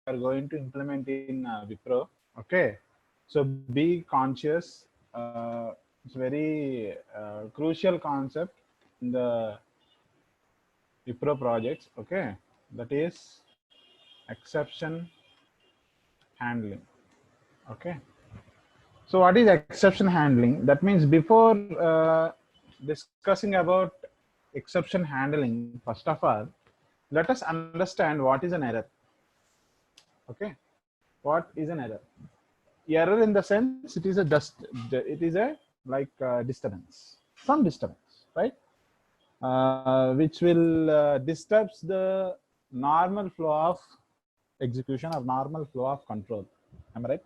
are going to implement in Wipro. Okay, so be conscious. It's very crucial concept in the Wipro projects. Okay, that is exception handling. Okay, so what is exception handling? That means before discussing about exception handling, first of all, let us understand what is an error. Okay, what is an error? Error in the sense it is a like disturbance, some disturbance, right? Which will disturbs the normal flow of execution or normal flow of control. Am I right?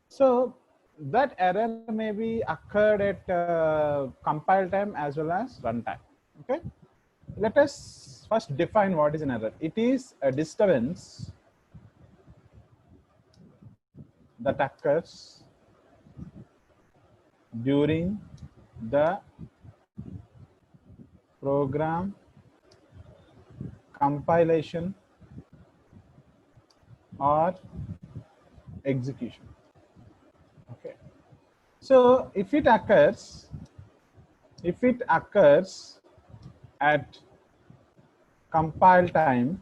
So that error may be occurred at compile time as well as runtime. Okay, let us first define what is an error. It is a disturbance that occurs during the program compilation or execution. Okay, so if it occurs at compile time,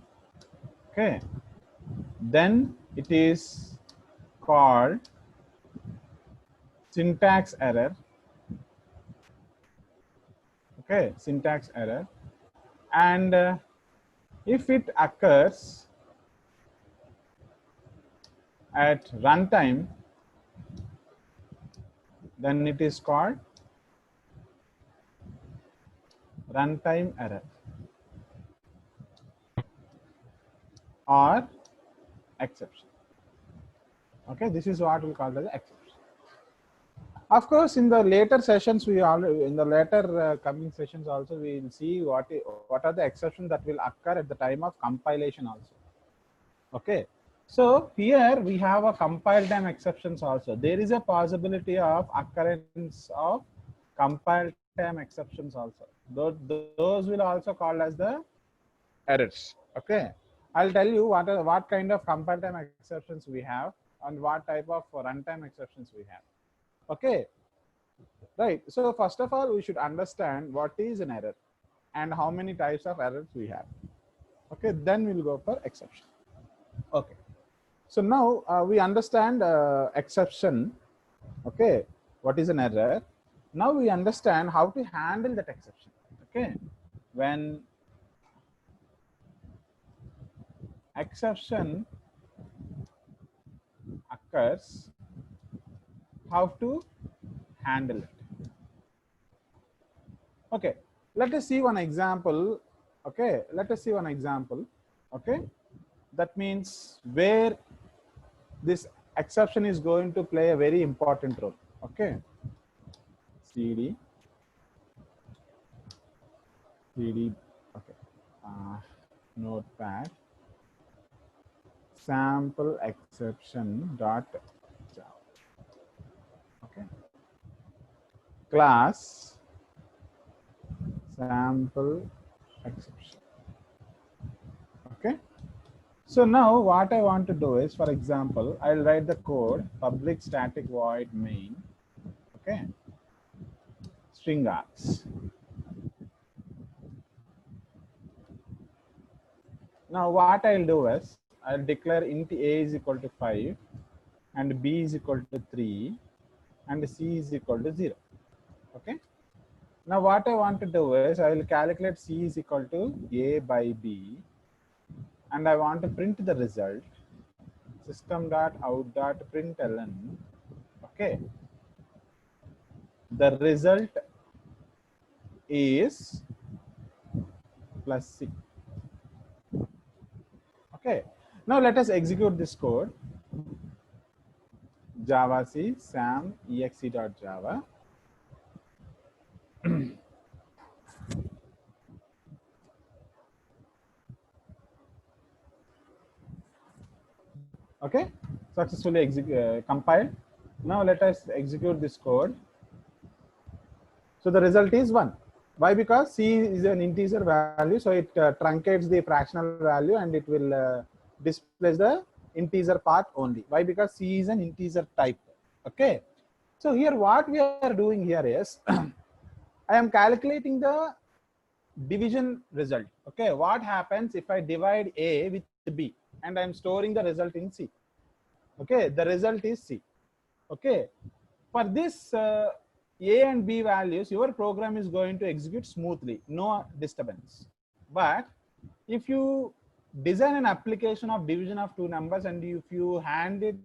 okay, then it is called syntax error. Okay, syntax error. And if it occurs at runtime, then it is called runtime error or exception. Okay, this is what we call as exception. Of course, in the later sessions, in the later coming sessions also, we will see what are the exceptions that will occur at the time of compilation also. Okay, so here we have a compile time exceptions also. There is a possibility of occurrence of compile time exceptions also. Those will also called as the errors. Okay, I'll tell you what kind of compile time exceptions we have and what type of runtime exceptions we have. Okay, right. So first of all, we should understand what is an error and how many types of errors we have. Okay, then we'll go for exception. Okay, so now we understand exception. Okay, what is an error? Now we understand how to handle that exception. Okay, when exception occurs, how to handle it. Okay, let us see one example. Okay, let us see one example. Okay, that means where this exception is going to play a very important role. Okay, cd okay, notepad sample exception dot java. Okay, class sample exception. Okay, so now what I want to do is, for example, I'll write the code public static void main. Okay, string args. Now what I'll do is I'll declare int a is equal to 5 and b is equal to 3 and c is equal to 0. Okay, now what I want to do is I will calculate c is equal to a by b and I want to print the result system.out.println. Okay, the result is plus c. Okay, now let us execute this code. Java C sam exe.java. Okay, successfully compiled. Now let us execute this code. So the result is 1. Why? Because c is an integer value, so it truncates the fractional value and it will displace the integer part only. Why? Because C is an integer type. Okay. So here what we are doing here is I am calculating the division result. Okay. What happens if I divide A with B and I am storing the result in C? Okay. The result is C. Okay. For this A and B values, your program is going to execute smoothly, no disturbance. But if you design an application of division of two numbers and if you hand it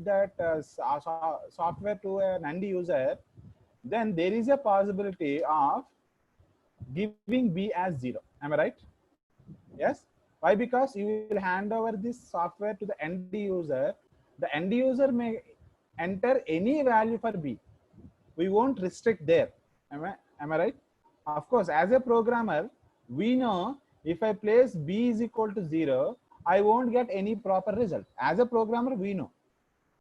that software to an end user, then there is a possibility of giving B as 0. Am I right? Yes. Why? Because you will hand over this software to the end user. The end user may enter any value for B. We won't restrict there. Am I right? Of course, as a programmer, we know if I place B is equal to 0, I won't get any proper result. As a programmer, we know.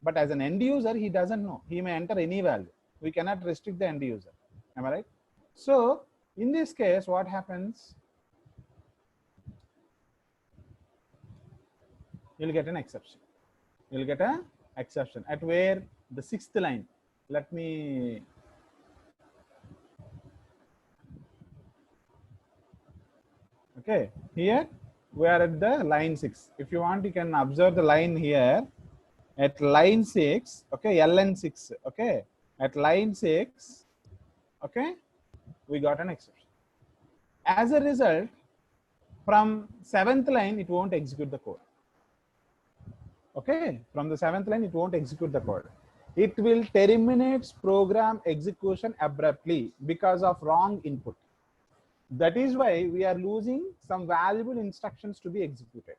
But as an end user, he doesn't know. He may enter any value. We cannot restrict the end user. Am I right? So in this case, what happens? You'll get an exception. You'll get an exception at where the 6th line. Let me okay, here we are at the line 6. If you want, you can observe the line here at line 6. Okay, LN6. Okay, at line 6. Okay, we got an exception. As a result, from 7th line, it won't execute the code. Okay, from the 7th line, it won't execute the code. It will terminate program execution abruptly because of wrong input. That is why we are losing some valuable instructions to be executed.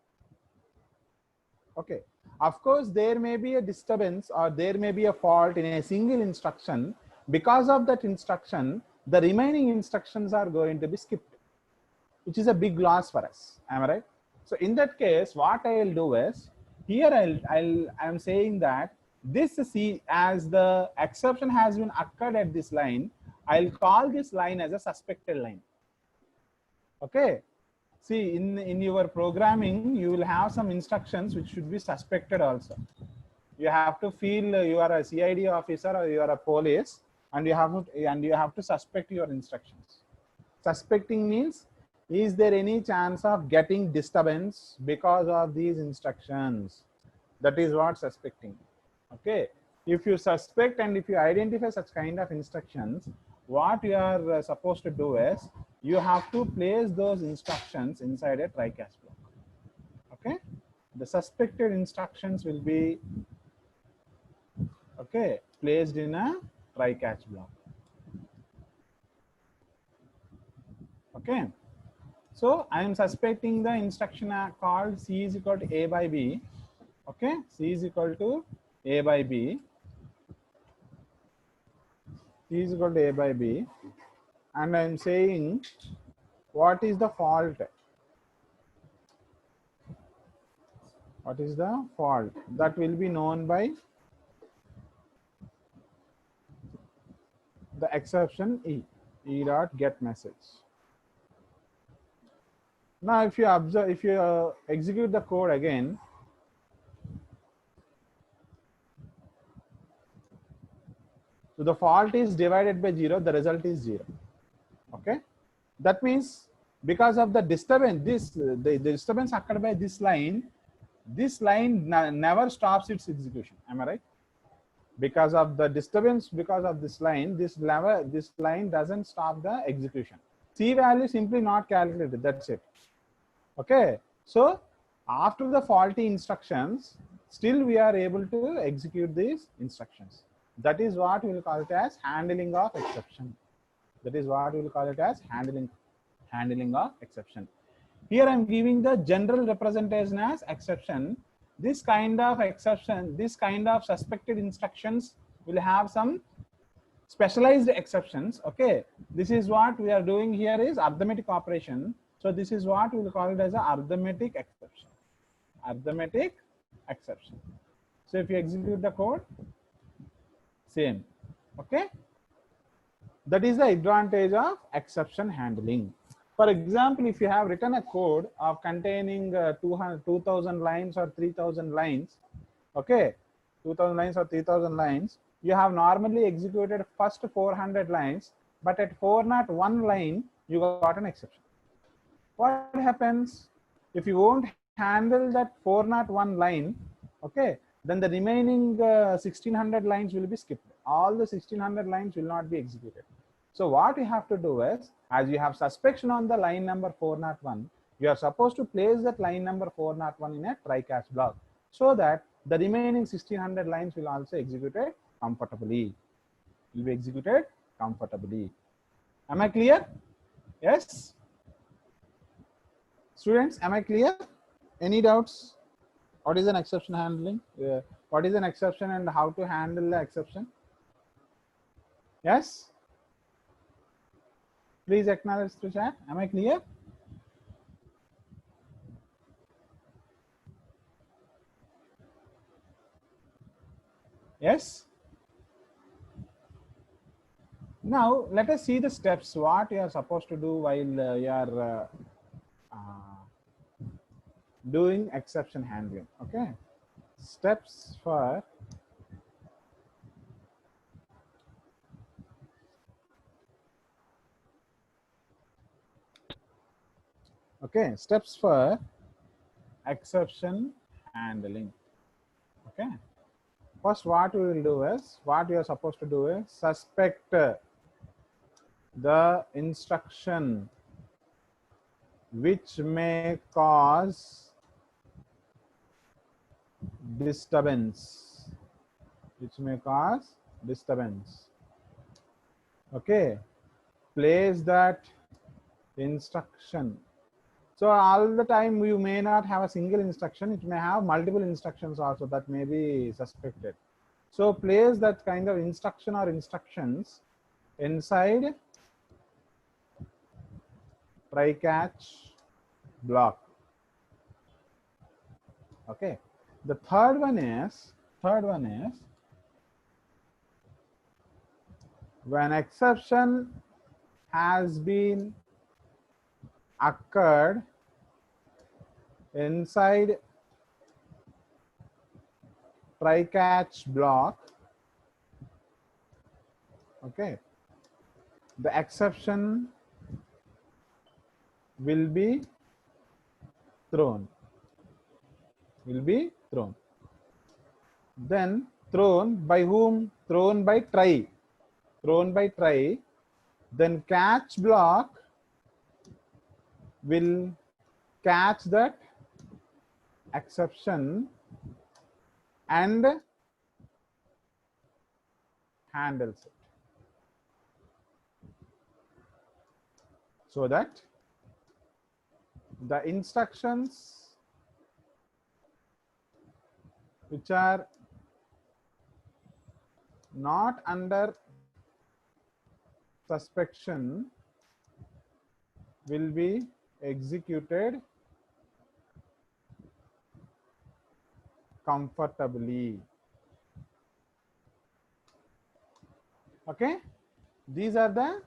Okay. Of course, there may be a disturbance or there may be a fault in a single instruction. Because of that instruction, the remaining instructions are going to be skipped, which is a big loss for us. Am I right? So in that case, what I'll do is, here I'm saying that this C, as the exception has been occurred at this line, I'll call this line as a suspected line. Okay. See, in your programming, you will have some instructions which should be suspected also. You have to feel you are a CID officer or you are a police, and you have to suspect your instructions. Suspecting means, is there any chance of getting disturbance because of these instructions? That is what suspecting. Okay. If you suspect and if you identify such kind of instructions, what you are supposed to do is, you have to place those instructions inside a try-catch block. Okay. The suspected instructions will be placed in a try-catch block. Okay. So I am suspecting the instruction called C is equal to A by B. Okay. C is equal to A by B. C is equal to A by B. And I am saying, what is the fault? What is the fault? That will be known by the exception E dot get message. Now, if you observe, if you execute the code again, so the fault is divided by 0, the result is 0. Okay. That means because of the disturbance, the disturbance occurred by this line never stops its execution. Am I right? Because of the disturbance, because of this line doesn't stop the execution. C value simply not calculated. That's it. Okay. So after the faulty instructions, still we are able to execute these instructions. That is what we will call it as handling of exception. That is what we will call it as handling of exception. Here I am giving the general representation as exception. This kind of exception, this kind of suspected instructions will have some specialized exceptions. Okay. This is what we are doing here is arithmetic operation. So this is what we will call it as an arithmetic exception. Arithmetic exception. So if you execute the code, same. Okay. That is the advantage of exception handling. For example, if you have written a code of containing 2000 lines or 3000 lines, okay, 2000 lines or 3000 lines, you have normally executed first 400 lines, but at 401 line, you got an exception. What happens if you won't handle that 401 line? Okay, then the remaining 1600 lines will be skipped. All the 1600 lines will not be executed. So what you have to do is, as you have suspicion on the line number 401, you are supposed to place that line number 401 in a try-catch block, so that the remaining 1600 lines will also executed comfortably. Will be executed comfortably. Am I clear? Yes. Students, am I clear? Any doubts? What is an exception handling? What is an exception and how to handle the exception? Yes? Please acknowledge through chat. Am I clear? Yes? Now, let us see the steps, what you are supposed to do while you are doing exception handling. Okay. Steps for steps for exception handling. Okay. First, what we will do is, what you are supposed to do is suspect the instruction which may cause disturbance, okay, place that instruction. So all the time you may not have a single instruction, it may have multiple instructions also that may be suspected. So place that kind of instruction or instructions inside try-catch block. Okay. The third one is when exception has been occurred inside try-catch block, okay, the exception will be thrown. Then thrown by whom? Thrown by try. Then catch block will catch that exception and handles it, so that the instructions which are not under suspicion will be executed comfortably. Okay, these are the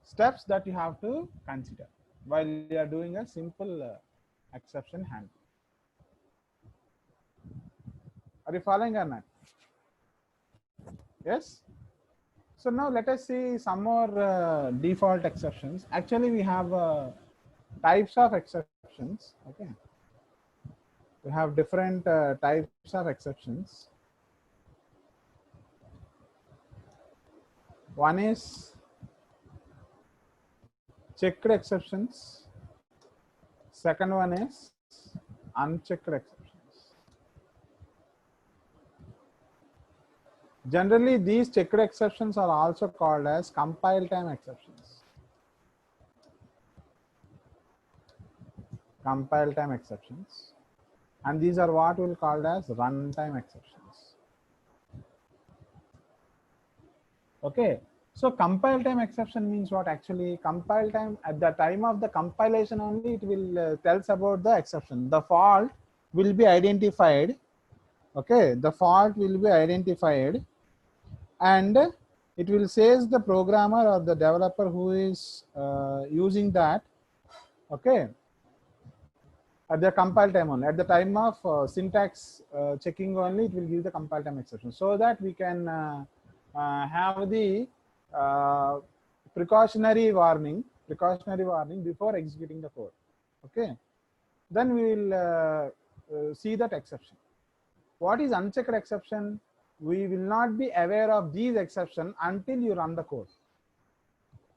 steps that you have to consider while you are doing a simple exception handling. Are you following or not? Yes. So now let us see some more default exceptions. Actually, we have types of exceptions. Okay, we have different types of exceptions. One is checked exceptions. Second one is unchecked exceptions. Generally, these checked exceptions are also called as compile time exceptions. And these are what we'll call as runtime exceptions. Okay, so compile time exception means what? Actually, compile time, at the time of the compilation only, it will tells about the exception. The fault will be identified. Okay, the fault will be identified, and it will says the programmer or the developer who is using that Okay, at the compile time only. At the time of syntax checking only, it will give the compile time exception, so that we can have the uh, precautionary warning before executing the code. Okay, then we will see that exception. What is unchecked exception? We will not be aware of these exceptions until you run the code.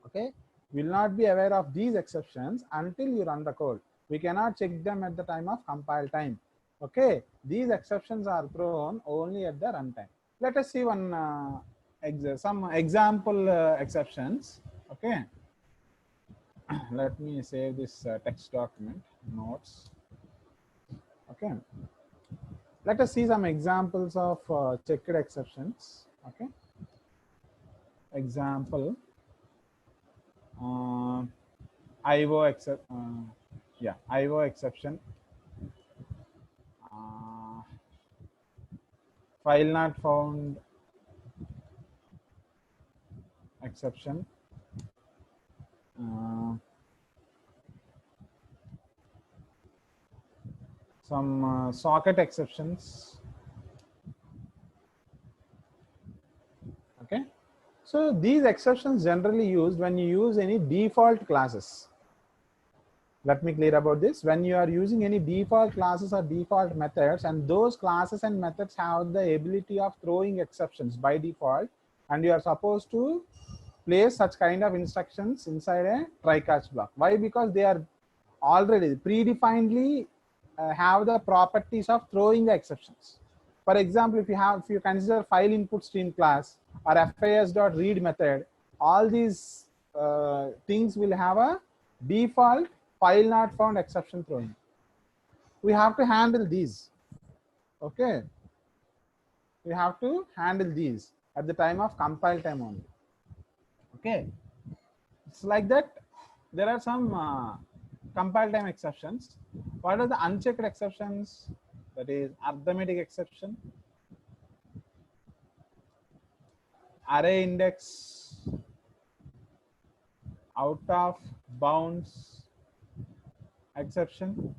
Okay, we will not be aware of these exceptions until you run the code. We cannot check them at the time of compile time. Okay, these exceptions are thrown only at the runtime. Let us see one some example exceptions. Okay, let me save this text document notes. Okay, let us see some examples of checked exceptions. Okay, example IO except yeah, IO exception, file not found exception, some socket exceptions. Okay, so these exceptions generally used when you use any default classes. Let me clear about this. When you are using any default classes or default methods, and those classes and methods have the ability of throwing exceptions by default, and you are supposed to place such kind of instructions inside a try-catch block. Why? Because they are already predefinedly have the properties of throwing the exceptions. For example, if you consider file input stream class or fis.read method, all these things will have a default file not found exception throwing. We have to handle these. Okay, we have to handle these at the time of compile time only. Okay, it's like that. There are some compile time exceptions. What are the unchecked exceptions? That is arithmetic exception, array index out of bounds exception,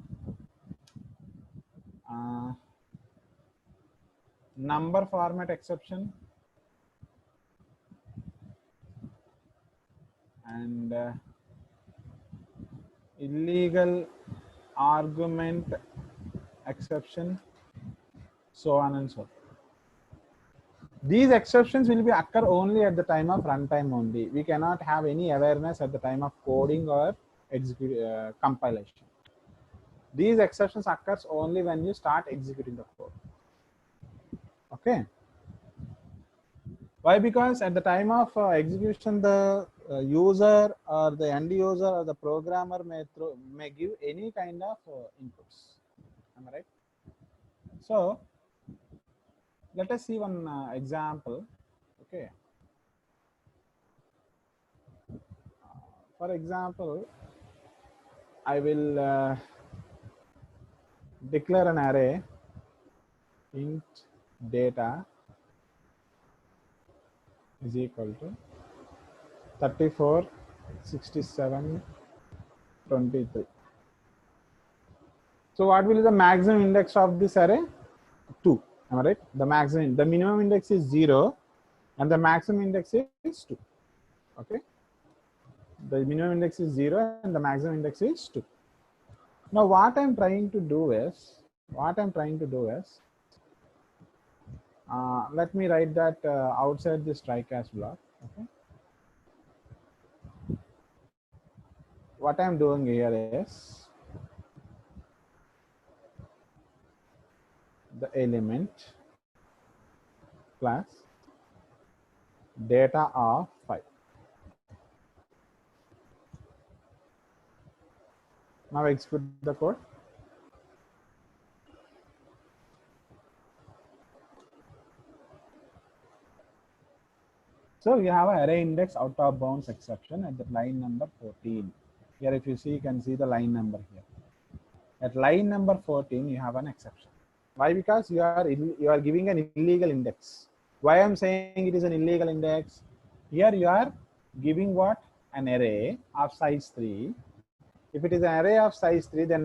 number format exception, and illegal argument exception, so on and so forth. These exceptions will be occur only at the time of runtime only. We cannot have any awareness at the time of coding or compilation. These exceptions occurs only when you start executing the code. Okay. Why? Because at the time of execution, the user or the end user or the programmer may give any kind of inputs. Am I right? So let us see one example. Okay. For example, I will declare an array int data is equal to 34, 67, 23. So what will be the maximum index of this array? 2. Am I right? The minimum index is 0 and the maximum index is 2. Okay. The minimum index is 0 and the maximum index is 2. Now what I'm trying to do is, let me write that outside this try-catch block. Okay. What I'm doing here is the element plus data of 5. Now execute the code. So you have an array index out of bounds exception at the line number 14. Here, if you see, you can see the line number here. At line number 14, you have an exception. Why? Because you are giving an illegal index. Why I'm saying it is an illegal index? Here you are giving what? An array of size 3 If it is an array of size 3, then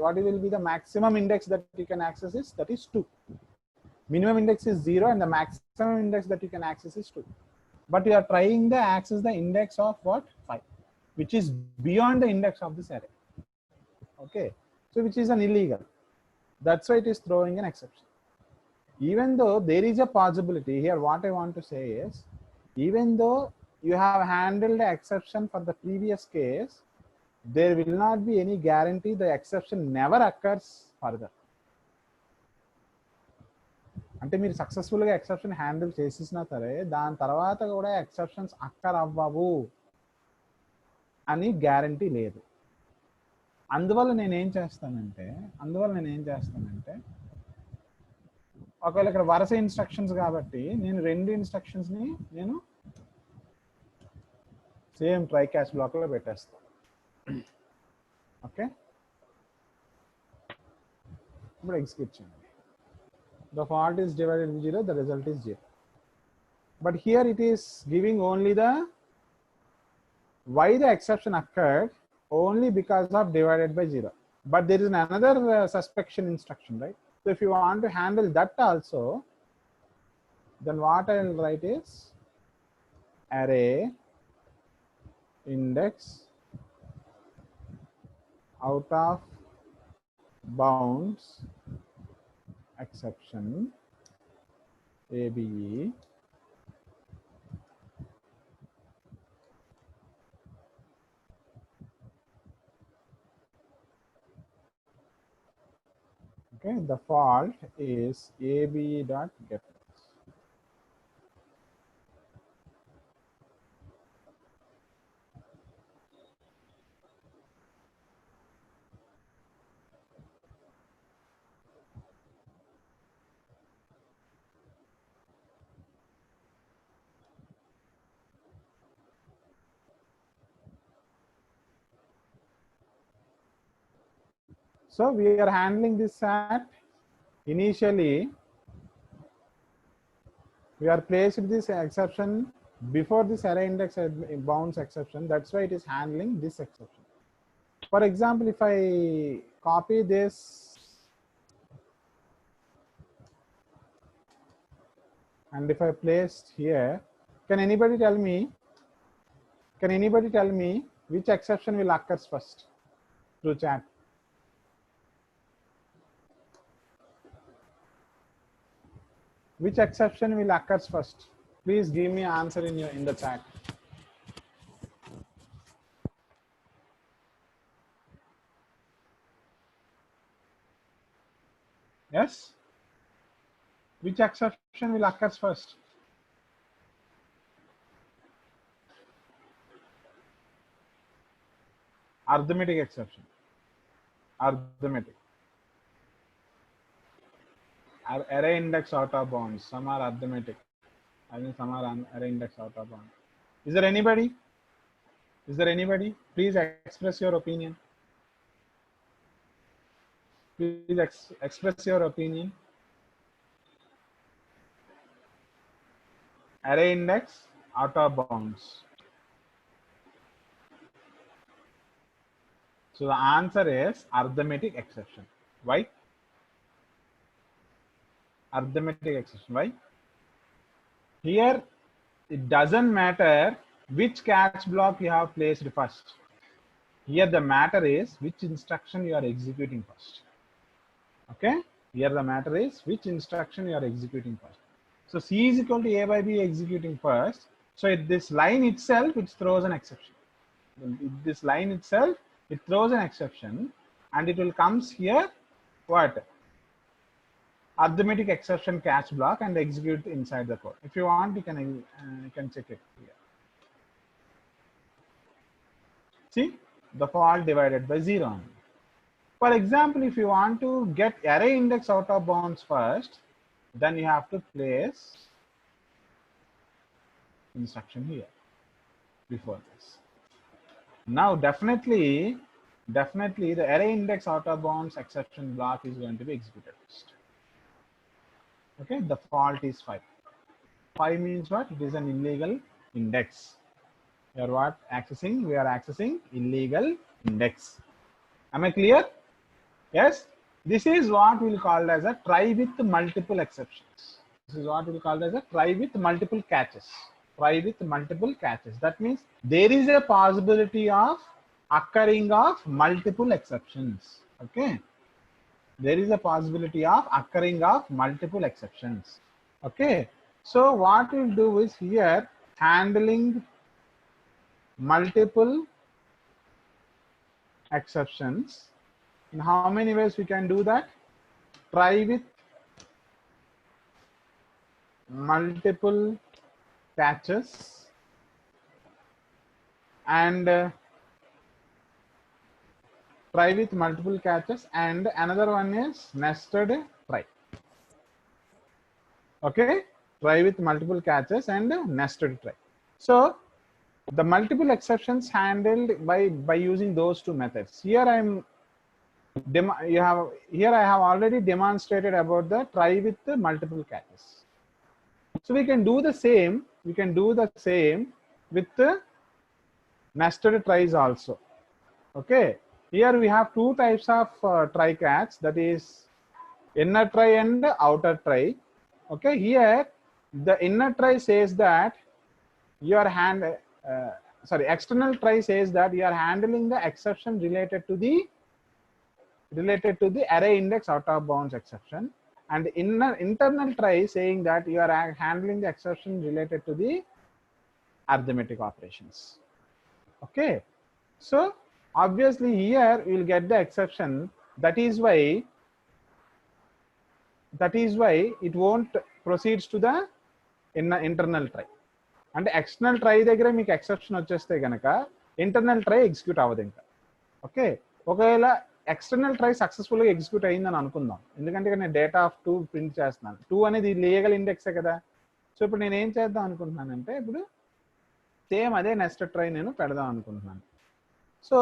what will be the maximum index that you can access is, that is 2. Minimum index is 0 and the maximum index that you can access is 2. But you are trying to access the index of what? 5, which is beyond the index of this array. Okay, so which is an illegal. That's why it is throwing an exception. Even though there is a possibility here, what I want to say is, even though you have handled the exception for the previous case, there will not be any guarantee the exception never occurs further. అంటే మీరు సక్సెస్ఫుల్గా exception handle చేసేసినా సరే దాని తర్వాత కూడా exceptions అక్కర్ అవ్వవు అని guarantee లేదు. అందువల్ల నేను ఏం చేస్తానంటే ఒకవేళ ఇక్కడ వరుస ఇన్స్ట్రక్షన్స్ కాబట్టి నేను 2 ఇన్స్ట్రక్షన్స్ని నేను సేమ్ ట్రై క్యాచ్ బ్లాక్లో పెట్టేస్తాను. ఓకే, ఇప్పుడు ఎగ్జిక్యూట్ చేయండి. The fault is divided by 0, the result is 0. But here it is giving only the why the exception occurred only because of divided by 0. But there is another suspension instruction, right? So if you want to handle that also, then what I will write is array index out of bounds exception ABE okay, the fault is ABE.get. So we are handling this at initially we are placed this exception before this array index bounds exception. That's why it is handling this exception. For example, if I copy this and if I placed here, can anybody tell me which exception will occur first through chat? Which exception will occur first? Please give me an answer in the chat. Yes? Which exception will occur first? Arithmetic exception. Arithmetic. Array index out of bounds. Some are arithmetic. I think some are array index out of bounds. Is there anybody? Please express your opinion. Please express your opinion. Array index out of bounds. So the answer is arithmetic exception. Why? Arithmetic exception. Why? Here it doesn't matter which catch block you have placed first. Here the matter is which instruction you are executing first. Okay, here the matter is which instruction you are executing first. So C is equal to A by B executing first. So at this line itself, it throws an exception. This line itself, it throws an exception, and it will comes here what? Arithmetic exception catch block and execute inside the code. If you want, you can check it here. See, the fault divided by 0. For example, if you want to get array index out of bounds first, then you have to place instruction here before this. Now definitely the array index out of bounds exception block is going to be executed first. Okay, the fault is 5. 5 means what? It is an illegal index. We are accessing illegal index. Am I clear? Yes. This is what we'll call as a try with multiple exceptions. This is what we'll call as a try with multiple catches. Try with multiple catches. That means there is a possibility of occurring of multiple exceptions. Okay. There is a possibility of occurring of multiple exceptions. Okay. So what we'll do is here handling multiple exceptions. In how many ways we can do that? Try with multiple catches and try with multiple catches, and another one is nested try. Okay, try with multiple catches and nested try. So the multiple exceptions handled by using those two methods. Here I have already demonstrated about the try with the multiple catches. So we can do the same. We can do the same with the nested tries also. Okay. Here we have two types of try catch, that is inner try and outer try. Okay. Here the inner try says that your external try says that you are handling the exception related to the array index out of bounds exception, and internal try saying that you are handling the exception related to the arithmetic operations. Okay. So obviously here you will get the exception. That is why it won't proceeds to the internal try. And external try దగ్గర మీకు exception వచ్చేస్తే గనక internal try execute అవ్వదు ఇంకా. Okay, ఒకవేళ external try successful గా execute అయిందని అనుకుందాం, ఎందుకంటే నేను డేటా ఆఫ్ 2 ప్రింట్ చేస్తున్నాను. 2 అనేది లీగల్ ఇండెక్సే కదా. సో ఇప్పుడు నేను ఏం చేద్దాం అనుకుంటున్నానంటే, ఇప్పుడు సేమ్ అదే నెస్టెడ్ ట్రై నేను పెడదాం అనుకుంటున్నాను. సో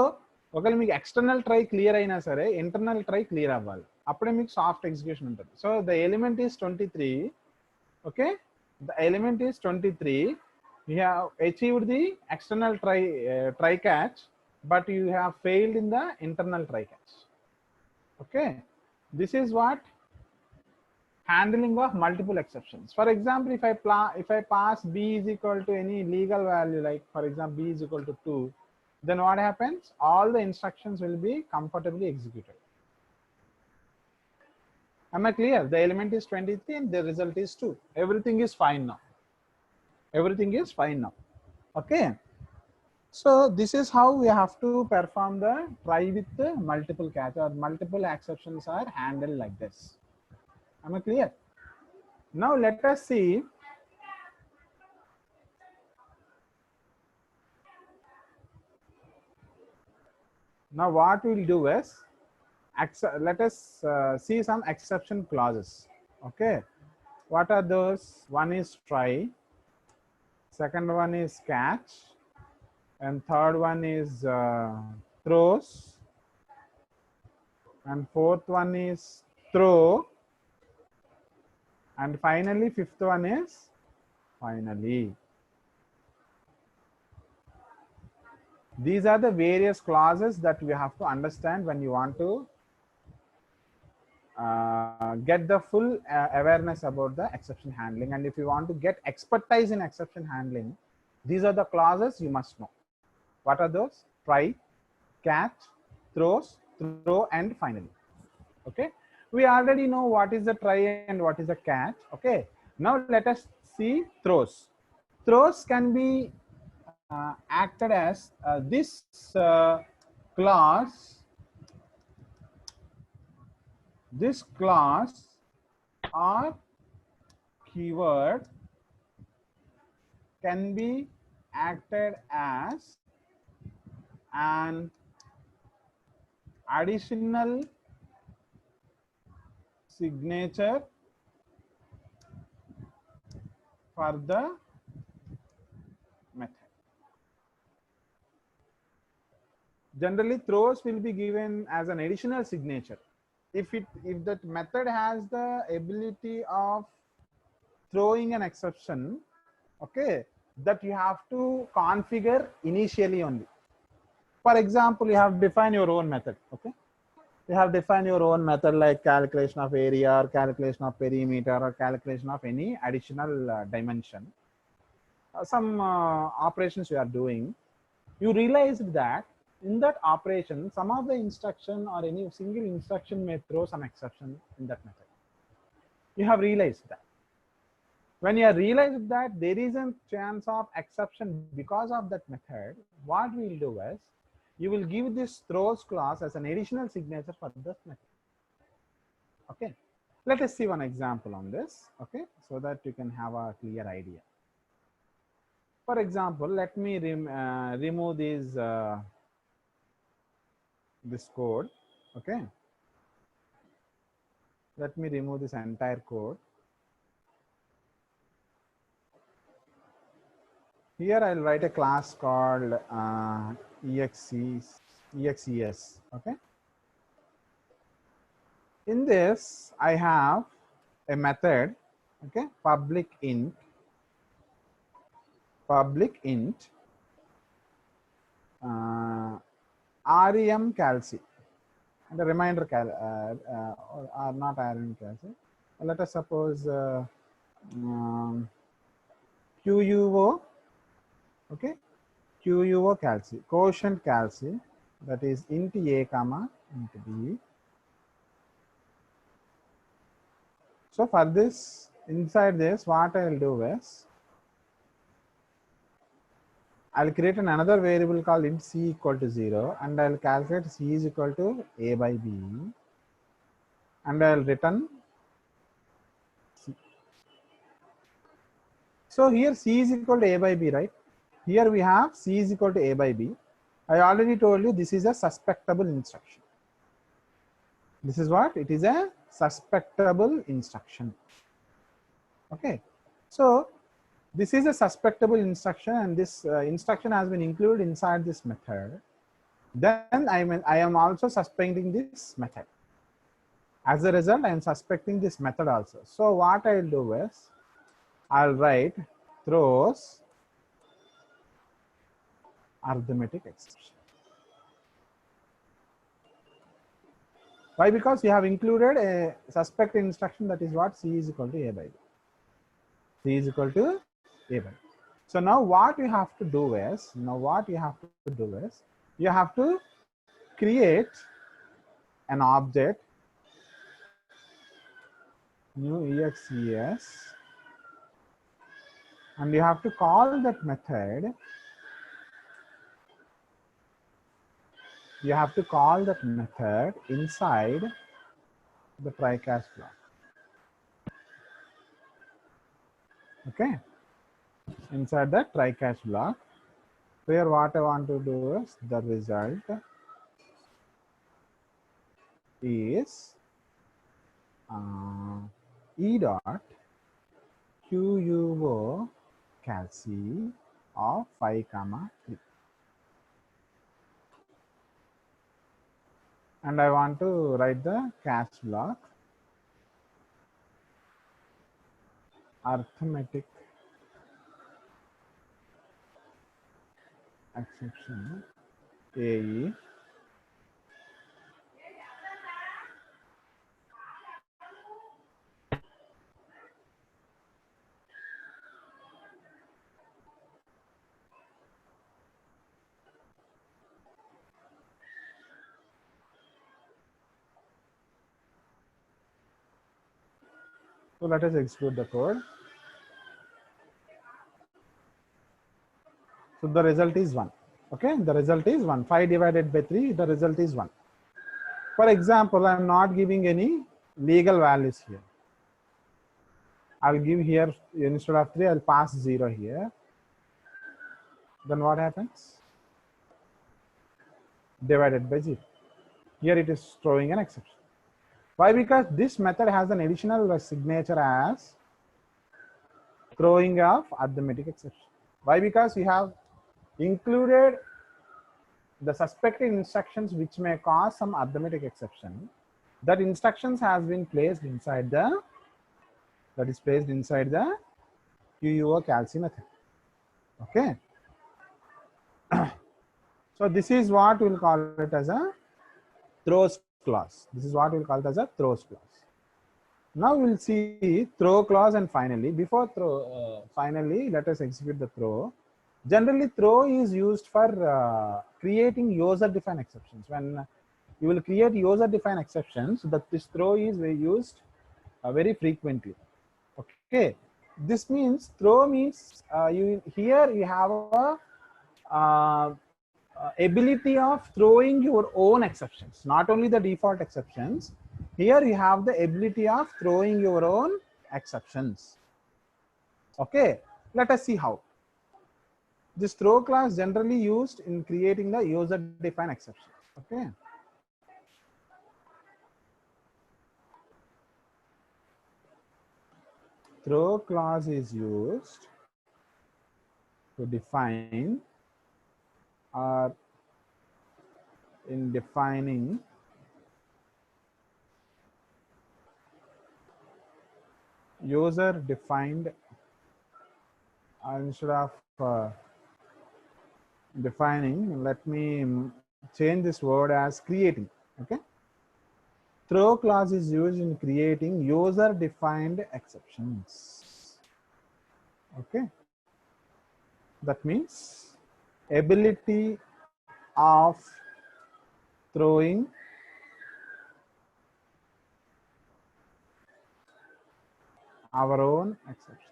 ఒకవేళ మీకు ఎక్స్టర్నల్ ట్రై క్లియర్ అయినా సరే ఇంటర్నల్ ట్రై క్లియర్ అవ్వాలి, అప్పుడే మీకు సాఫ్ట్ ఎగ్జిక్యూషన్ ఉంటుంది. So the element is 23. Okay, the element is 23. You have achieved the external try catch, but you have failed in the internal try catch. Okay, this is what handling of multiple exceptions. For example, if I pass b is equal to any legal value, like for example b is equal to 2, then what happens? All the instructions will be comfortably executed. Am I clear? The element is 23 and the result is 2. Everything is fine now. Everything is fine now. Okay. So this is how we have to perform the try with the multiple catch, or multiple exceptions are handled like this. Am I clear? Now let us see now what we'll do is, let us see some exception clauses. Okay, what are those? One is try, second one is catch, and third one is throws, and fourth one is throw, and finally fifth one is finally. These are the various clauses that we have to understand when you want to get the full awareness about the exception handling. And if you want to get expertise in exception handling, these are the clauses you must know. What are those? Try, catch, throws, throw, and finally. Okay, we already know what is the try and what is the catch. Okay, now let us see throws. Throws can be acted as this clause. This clause or keyword can be acted as an additional signature for the method. Generally, throws will be given as an additional signature. If that method has the ability of throwing an exception, okay, that you have to configure initially only. For example, you have defined your own method. Okay, You have defined your own method like calculation of area or calculation of perimeter or calculation of any additional dimension. Some operations you are doing, you realized that in that operation, some of the instruction or any single instruction may throw some exception in that method. You have realized that. When you realize that there is a chance of exception because of that method, what we'll do is, you will give this throws clause as an additional signature for this method. Okay, let us see one example on this. Okay, so that you can have a clear idea. For example, let me remove this code. Okay, let me remove this entire code. Here I'll write a class called exes. Okay, in this I have a method, okay, public int rem calci and a reminder or not rem calci. Let us suppose QUO, okay, QUO calci, quotient calci, that is int a comma int b. So for this, inside this, what I'll do is, I'll create another variable called int c equal to 0, and I'll calculate c is equal to a by b, and I'll return c. So here c is equal to a by b, right? Here we have c is equal to a by b. I already told you this is a suspectable instruction. This is what? It is a suspectable instruction. Okay. So this is a suspectable instruction, and this instruction has been included inside this method. Then I am also suspecting this method. As a result, I am suspecting this method also. So what I'll do is, I'll write throws arithmetic exception. Why? Because you have included a suspect instruction, that is what, c is equal to a by b. C is equal to a by b. So now what you have to do is, you have to create an object, new exes, and you have to call that method. You have to call that method inside the try catch block. Okay, inside the try catch block. Here what I want to do is, the result is e dot QUO calci of 5, 3. And I want to write the catch block arithmetic exception AE So let us execute the code. So the result is 1. Okay, the result is 1. 5 divided by 3, the result is 1. For example, I am not giving any legal values here. I'll give here, instead of 3, I'll pass 0 here. Then what happens? Divided by 0. Here it is throwing an exception. Why? Because this method has an additional signature as throwing of arithmetic exception. Why? Because we have included the suspected instructions which may cause some arithmetic exception. That instructions has been placed inside the, QUO calci method. Okay. So this is what we'll call it as a throws clause. This is what we'll call it as a throws clause. Now we'll see throw clause, and finally, before throw, finally, let us execute the throw. Generally, throw is used for creating user-defined exceptions. When you will create user-defined exceptions, that this throw is used very frequently. Okay, this means throw means here you have a ability of throwing your own exceptions, not only the default exceptions. Here you have the ability of throwing your own exceptions. Okay, let us see how. This throw class generally used in creating the user defined exception. Okay. Throw clause is used to define or in defining user defined instead of defining, let me change this word as creating. Okay, throw clause is used in creating user defined exceptions. Okay, that means ability of throwing our own exceptions.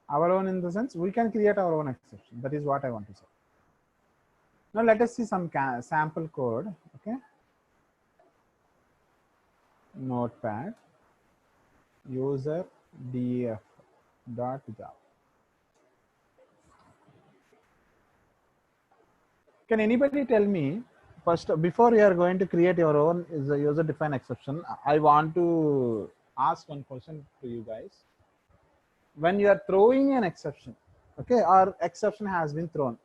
Our own in the sense we can create our own exception. That is what I want to say. Now let us see some sample code. Okay, notepad user df.java. Can anybody tell me first, before you are going to create your own is a user defined exception, I want to ask one question to you guys. When you are throwing an exception, okay, or exception has been thrown,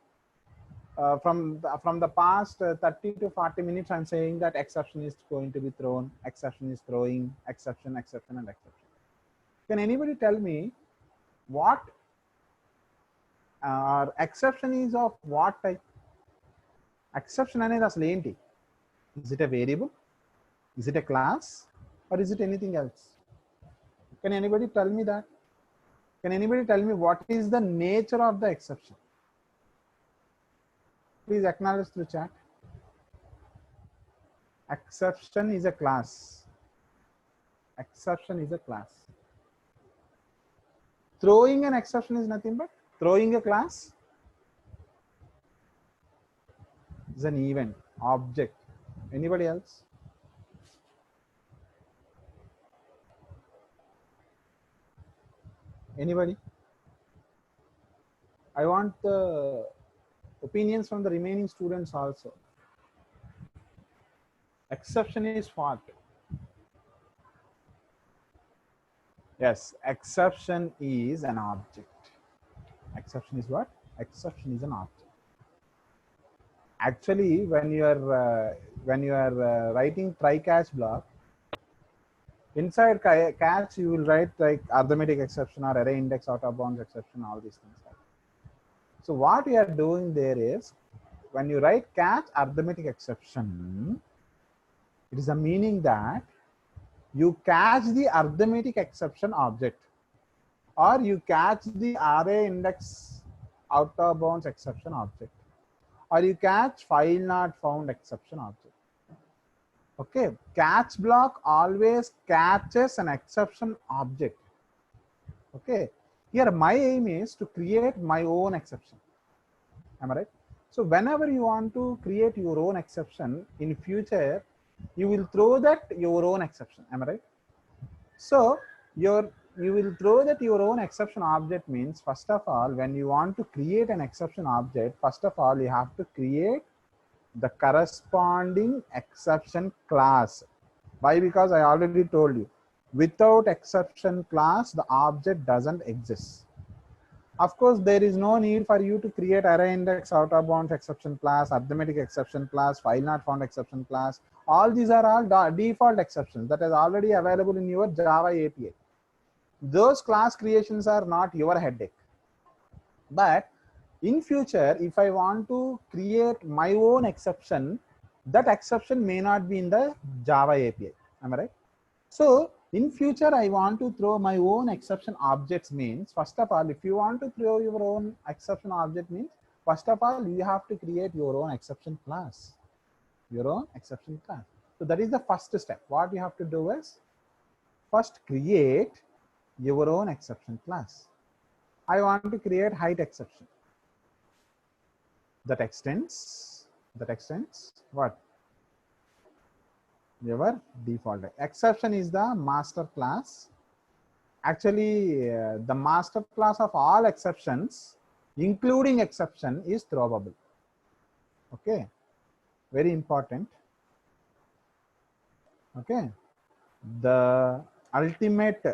from the past 30 to 40 minutes, I'm saying that exception is going to be thrown, exception is throwing, exception, exception, and exception. Can anybody tell me what exception is of what type? Exception అనేది అసలు ఏంటి? Is it a variable? Is it a class? Or is it anything else? Can anybody tell me that? Can anybody tell me what is the nature of the exception? Please acknowledge through chat. Exception is a class. Exception is a class. Throwing an exception is nothing but throwing a class is an event, object. Anybody else? Anybody? I want the opinions from the remaining students also. Exception is what? Yes, exception is an object. Exception is what? Exception is an object. Actually, when you are writing try catch block, inside catch you will write like arithmetic exception or array index out of bounds exception, all these things. So what you are doing there is, when you write catch arithmetic exception, it is a meaning that you catch the arithmetic exception object, or you catch the array index out of bounds exception object, or you catch file not found exception object. Okay, catch block always catches an exception object. Okay, here my aim is to create my own exception. Am I right? So whenever you want to create your own exception in future, you will throw that your own exception. Am I right? So you will throw that your own exception object means, first of all, when you want to create an exception object, first of all you have to create the corresponding exception class. Why? Because I already told you, without exception class the object doesn't exist. Of course, there is no need for you to create array index out of bounds exception class, arithmetic exception class, file not found exception class. All these are all default exceptions that is already available in your Java API. Those class creations are not your headache. But in future, if I want to create my own exception, that exception may not be in the Java API. Am I right? So in future, I want to throw my own exception objects means, first of all, if you want to throw your own exception object means, first of all, you have to create your own exception class. Your own exception class. So that is the first step. What you have to do is first create your own exception class. I want to create height exception. That extends what? Your default. Exception is the master class. Actually, the master class of all exceptions, including exception, is throwable. Okay, very important. Okay, the ultimate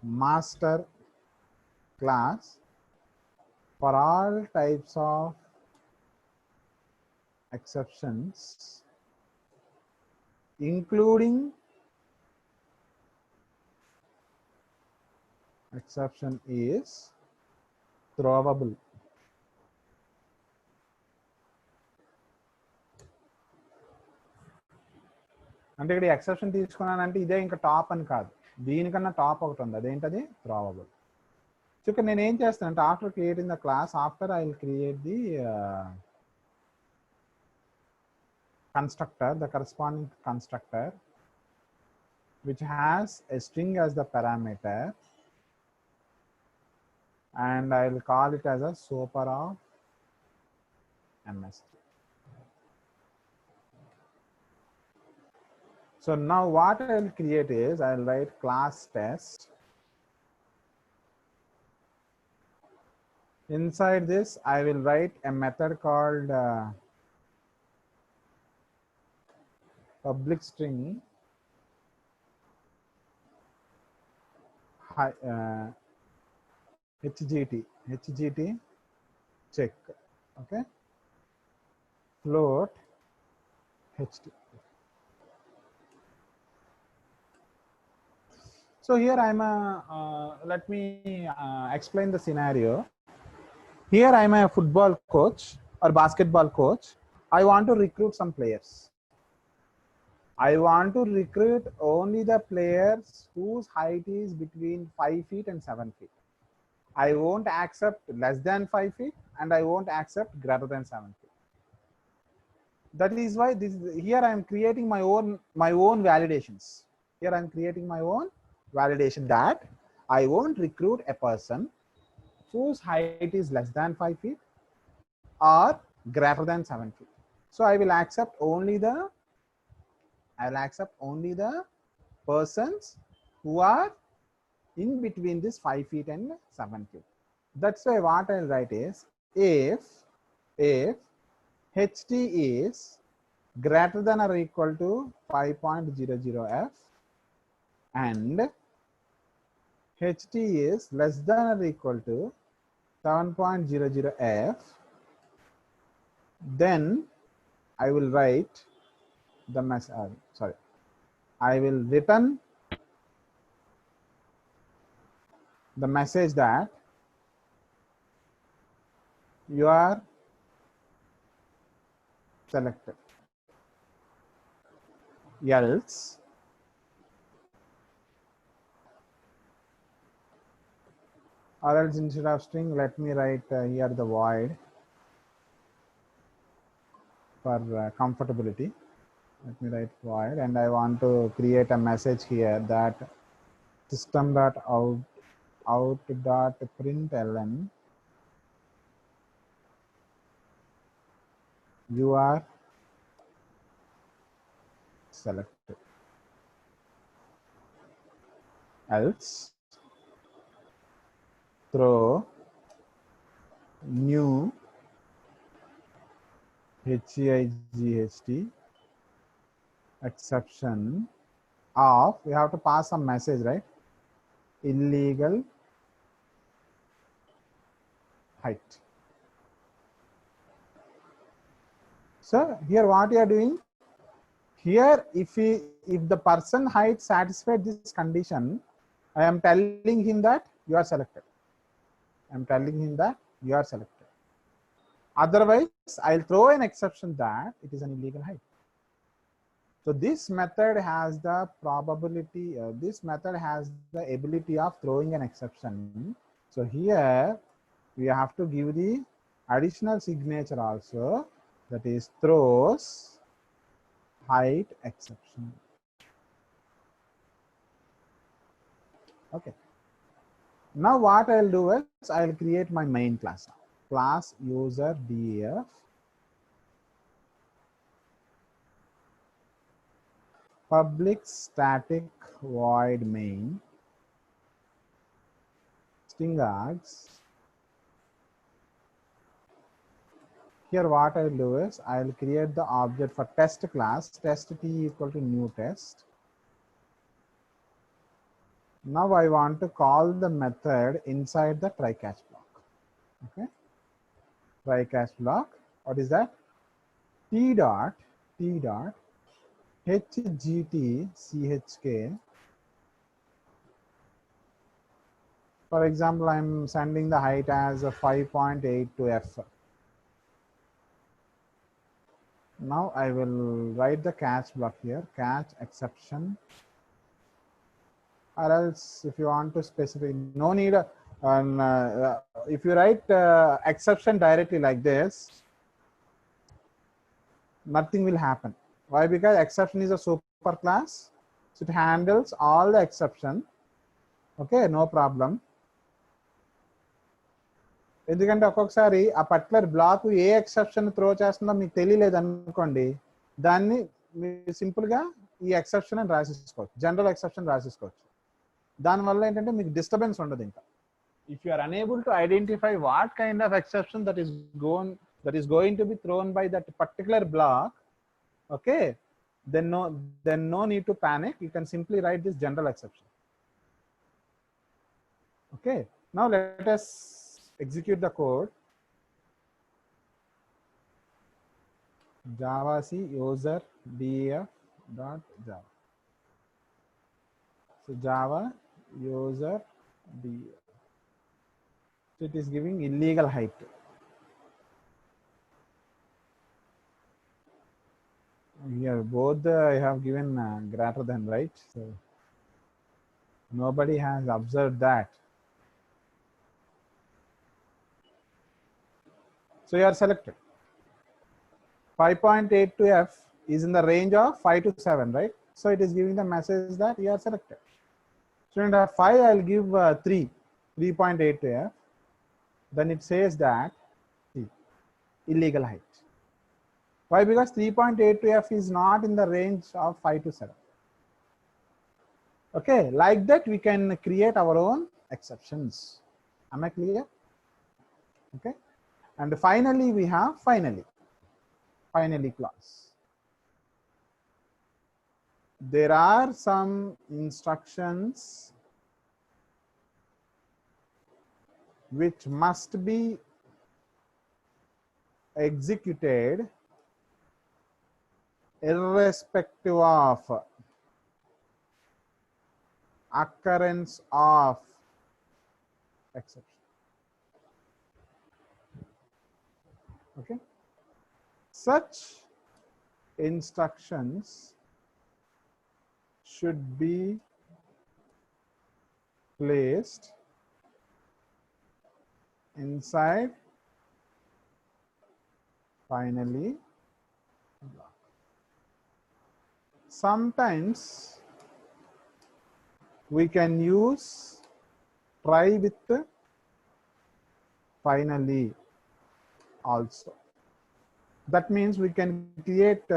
master class for all types of exceptions, including exception, is throwable. అంటే ఇక్కడ exception తీసుకున్నానంటే ఇదే ఇంకా top అని కాదు, దీనికన్నా top ఒకటి ఉంది, అదేంటది throwable. సో ఇక్కడ నేను ఏం చేస్తానంటే after creating the class, after I will create the constructor, the corresponding constructor which has a string as the parameter, and I will call it as a super of MST. So now what I will create is, I will write class test. Inside this, I will write a method called public string HGT check. Okay, float HT. So here I'm let me explain the scenario. Here I'm a football coach or basketball coach. I want to recruit some players. I want to recruit only the players whose height is between 5 feet and 7 feet. I won't accept less than 5 feet and I won't accept greater than 7 feet. That is why here I am creating my own validations. Here I am creating my own validation that I won't recruit a person whose height is less than 5 feet or greater than 7 feet. So I will accept only the persons who are in between this 5 feet and 7 feet. That's why what I'll write is, if HT is greater than or equal to 5.00f and HT is less than or equal to 7.00f, then I will write the message. I will return the message that you are selected. Else instead of string, let me write here the void for comfortability. Let me write void, and I want to create a message here that system.out.println you are selected. Else throw new HEIGHT exception of, we have to pass some message, right? Illegal height. So here what you are doing here, if the person height satisfied this condition, I am telling him that you are selected. I'm telling him that you are selected. Otherwise, I'll throw an exception that it is an illegal height. So this method has the probability, this method has the ability of throwing an exception. So here we have to give the additional signature also, that is throws height exception. Okay. Now what I'll do is I'll create my main class. Class user def public static void main string args. Here what I'll do is I'll create the object for test class, test t equal to new test. Now I want to call the method inside the try catch block. Okay, try catch block. What is that? T dot hgt chk. For example, I'm sending the height as a 5.8 to f. Now I will write the catch block here, catch exception. Or else if you want to specify, no need, if you write exception directly like this, nothing will happen. Why? Because exception is a super class, so it handles all the exception. Okay, no problem. ఎందుకంటే ఒక్కొక్కసారి ఆ particular black ఏ exception throw చేస్తుందో మీకు తెలియలేదు అనుకోండి, దాన్ని మీరు సింపుల్గా ఈ ఎక్సెప్షన్ అని రాసేసుకోవచ్చు, జనరల్ ఎక్సెప్షన్ రాసేసుకోవచ్చు. దానివల్ల ఏంటంటే మీకు డిస్టర్బెన్స్ ఉండదు. ఇంకా if you are unable to identify what kind of exception that is going to be thrown by that particular block, okay, then no need to panic. You can simply write this general exception. Okay, now let us execute the code. Java C user def dot java. So Java user def. So it is giving illegal height. Here both I have given greater than, right? So nobody has observed that. So you are selected. 5.8 to f is in the range of 5 to 7, right? So it is giving the message that you are selected. Student of 5, I will give 3.8 to f. Then it says that see, illegal height. Why? Because 3.8 to f is not in the range of 5 to 7. Okay, like that we can create our own exceptions. Am I clear? Okay, and finally we have finally clause. There are some instructions which must be executed irrespective of occurrence of exception. Okay, such instructions should be placed inside finally block. Sometimes we can use try with finally also. That means we can create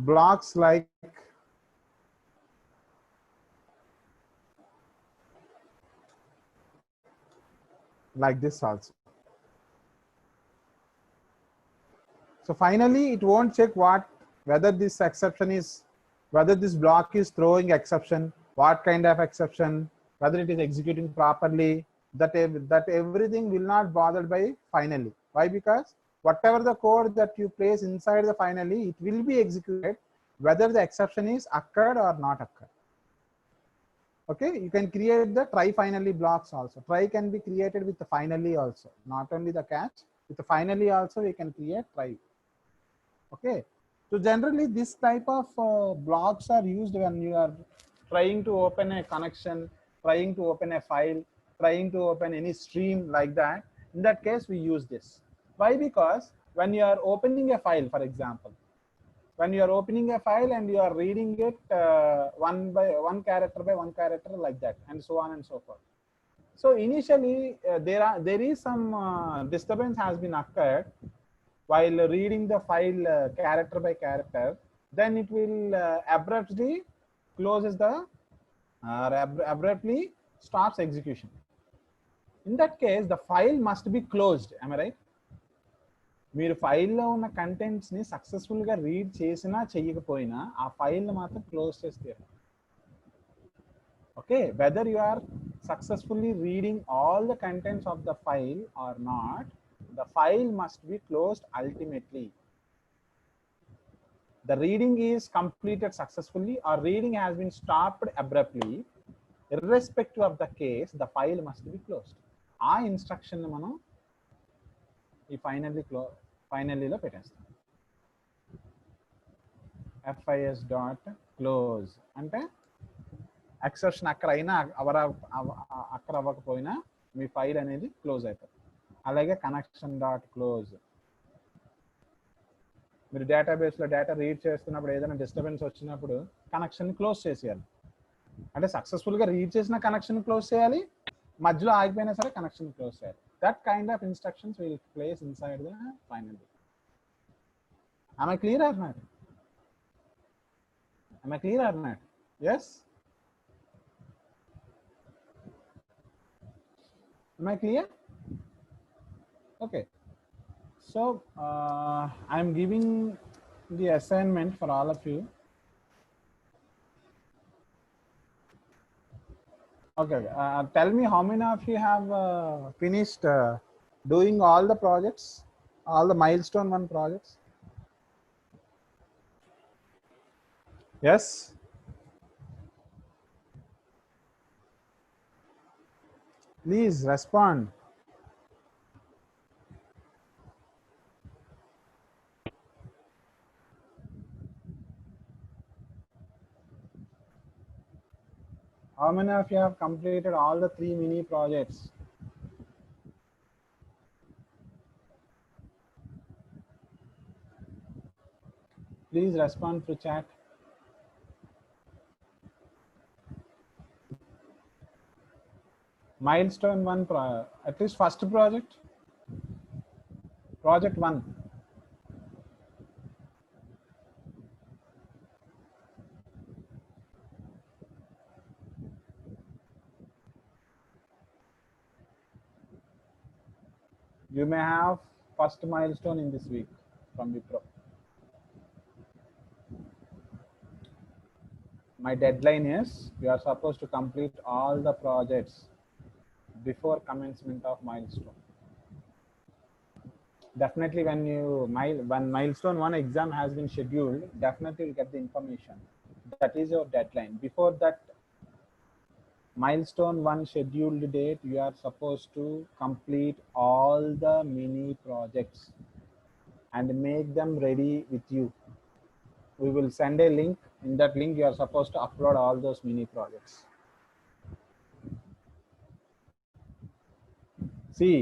blocks like this also. So finally it won't check whether this exception is, whether this block is throwing exception, what kind of exception, whether it is executing properly, that everything will not bothered by finally. Why? Because whatever the code that you place inside the finally, it will be executed whether the exception is occurred or not occurred. Okay, you can create the try finally blocks also. Try can be created with the finally also, not only the catch, with the finally also we can create try. Okay, so generally this type of blocks are used when you are trying to open a connection, trying to open a file, trying to open any stream like that. In that case, we use this. Why? Because when you are opening a file, for example, when you are opening a file and you are reading it one character by one character like that, and so on and so forth. So initially, there is some disturbance has been occurred while reading the file character by character. Then it will abruptly closes the abruptly stops execution. In that case, the file must be closed. Am I right? మీరు ఫైల్లో ఉన్న కంటెంట్స్ని సక్సెస్ఫుల్గా read చేసినా చేయకపోయినా ఆ ఫైల్ని మాత్రం close చేస్తారు. Okay, whether you are successfully reading all the contents of the file or not, the file must be closed ultimately. The reading is completed successfully or reading has been stopped abruptly, irrespective of the case, the file must be closed. ఆ instruction మనం ఈ ఫైనల్లీలో పెట్టేస్తాం. fis.close అంటే exception అక్కడ అయినా అక్కడ అవ్వకపోయినా మీ file అనేది క్లోజ్ అవుతుంది. అలాగే కనెక్షన్.క్లోజ్, మీరు డేటాబేస్లో డేటా రీడ్ చేస్తున్నప్పుడు ఏదైనా డిస్టర్బెన్స్ వచ్చినప్పుడు కనెక్షన్ క్లోజ్ చేసేయాలి. అంటే సక్సెస్ఫుల్గా రీడ్ చేసిన కనెక్షన్ క్లోజ్ చేయాలి, మధ్యలో ఆగిపోయినా సరే కనెక్షన్ క్లోజ్ చేయాలి. That kind of instructions will place inside the final. Am I clear or not? Am I clear or not? Yes? Am I clear? Okay. So I am giving the assignment for all of you. Okay. Tell me how many of you have finished doing all the projects, all the milestone 1 projects? Yes. Please respond. How many of you have completed all the 3 mini projects? Please respond through chat. Milestone 1, at least first project, project 1. You may have first milestone in this week from Wipro. My deadline is you are supposed to complete all the projects before commencement of milestone. Definitely when milestone 1 exam has been scheduled, definitely you'll get the information. That is your deadline. Before that milestone 1 scheduled date, you are supposed to complete all the mini projects and make them ready with you. We will send a link. In that link, you are supposed to upload all those mini projects. See,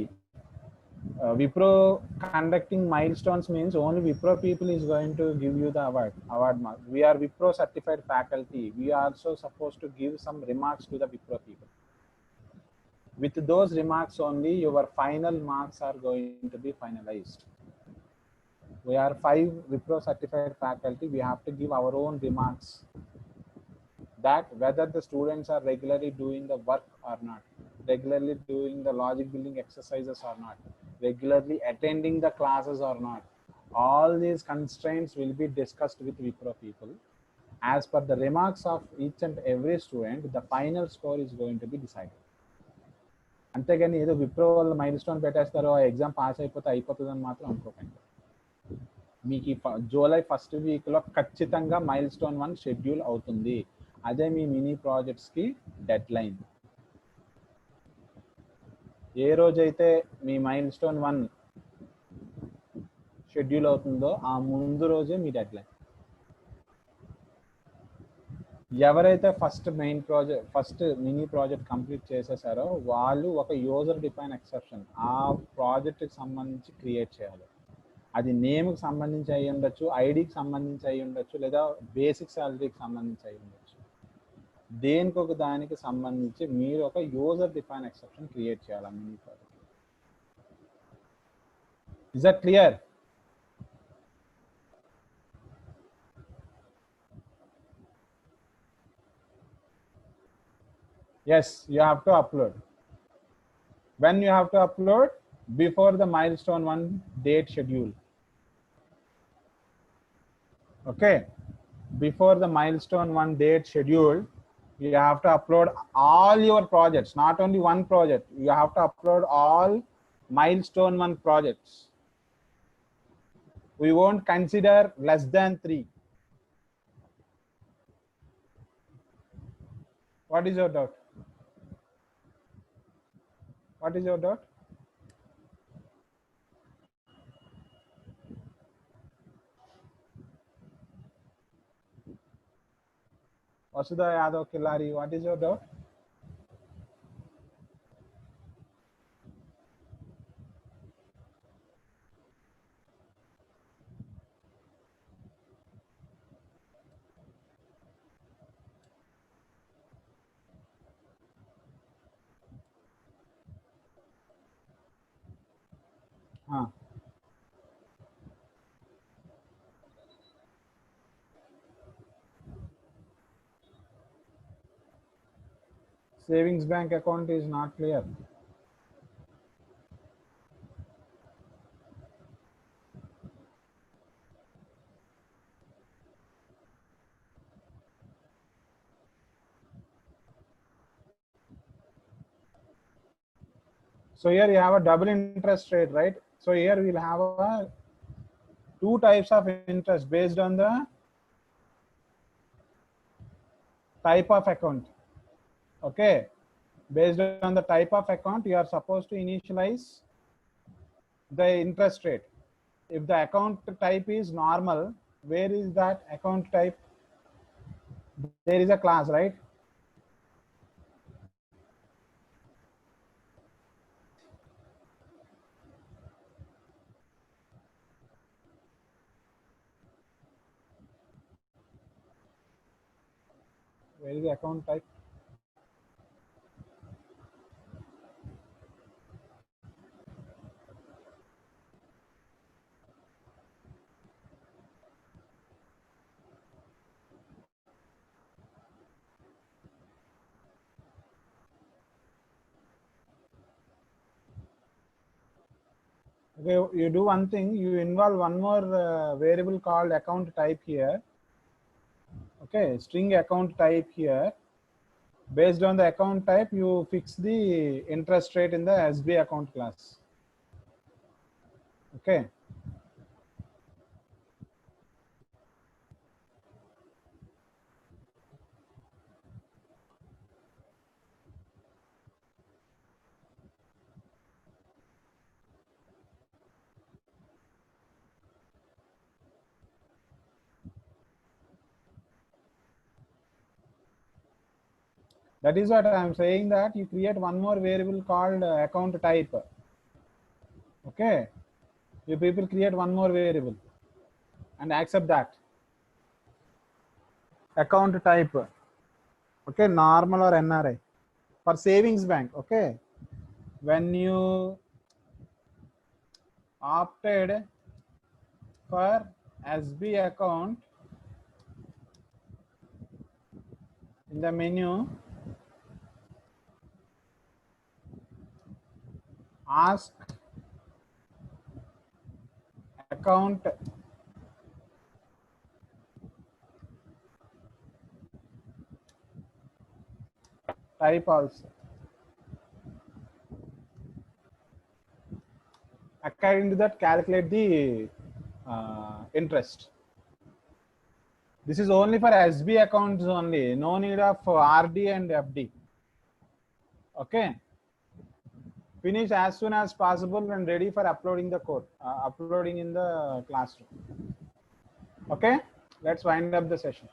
Wipro conducting milestones means only Wipro people is going to give you the award mark. We are Wipro certified faculty. We are also supposed to give some remarks to the Wipro people. With those remarks only, your final marks are going to be finalized. We are 5 Wipro certified faculty. We have to give our own remarks that whether the students are regularly doing the work or not, regularly doing the logic building exercises or not, regularly attending the classes or not. All these constraints will be discussed with Wipro people. As per the remarks of each and every student, the final score is going to be decided. అంతేగాని ఏదో విప్రో వాళ్ళు milestone పెట్టేస్తారో exam pass అయిపోతుందని మాత్రం అనుకోకండి. మీకు July first వీక్లో ఖచ్చితంగా milestone 1 schedule అవుతుంది. అదే మీ మినీ ప్రాజెక్ట్స్కి డెడ్ లైన్. ఏ రోజైతే మీ మైల్ స్టోన్ 1 షెడ్యూల్ అవుతుందో ఆ ముందు రోజే మీ డెడ్ లైన్. ఎవరైతే ఫస్ట్ మినీ ప్రాజెక్ట్ కంప్లీట్ చేసేసారో వాళ్ళు ఒక యూజర్ డిఫైన్ ఎక్సెప్షన్ ఆ ప్రాజెక్ట్కి సంబంధించి క్రియేట్ చేయాలి. అది నేమ్కి సంబంధించి అయి ఉండొచ్చు, ఐడికి సంబంధించి అయి ఉండొచ్చు, లేదా బేసిక్ సాలరీకి సంబంధించి అయి ఉండొచ్చు. దేనికొక దానికి సంబంధించి మీరు ఒక యూజర్ డిఫైన్ ఎక్సెప్షన్ క్రియేట్ చేయాలి mini project. Is that clear? Yes, you have to upload. When you have to upload? Before the milestone 1 date schedule. Okay, before the milestone 1 date schedule, you have to upload all your projects, not only one project. You have to upload all milestone 1 projects. We won't consider less than 3. What is your doubt? What is your doubt? Vasudha Yadav Killari, what is your doubt? Savings bank account is not clear. So here you have a double interest rate, right? So here we'll have a 2 types of interest based on the type of account. Okay, based on the type of account, you are supposed to initialize the interest rate. If the account type is normal, where is that account type? There is a class, right? Where is the account type? Okay, you do one thing, you involve one more variable called account type here. Okay, string account type here. Based on the account type, you fix the interest rate in the SB account class. Okay. That is what I am saying, that you create one more variable called account type. Okay. You people create one more variable and accept that. Account type. Okay, normal or NRI. For savings bank, okay. When you opted for SB account, in the menu, ask account type also. According to that, calculate the interest. This is only for SB accounts only. No need of RD and FD. Okay. Finish as soon as possible and ready for uploading the code, uploading in the classroom. Okay. Let's wind up the session.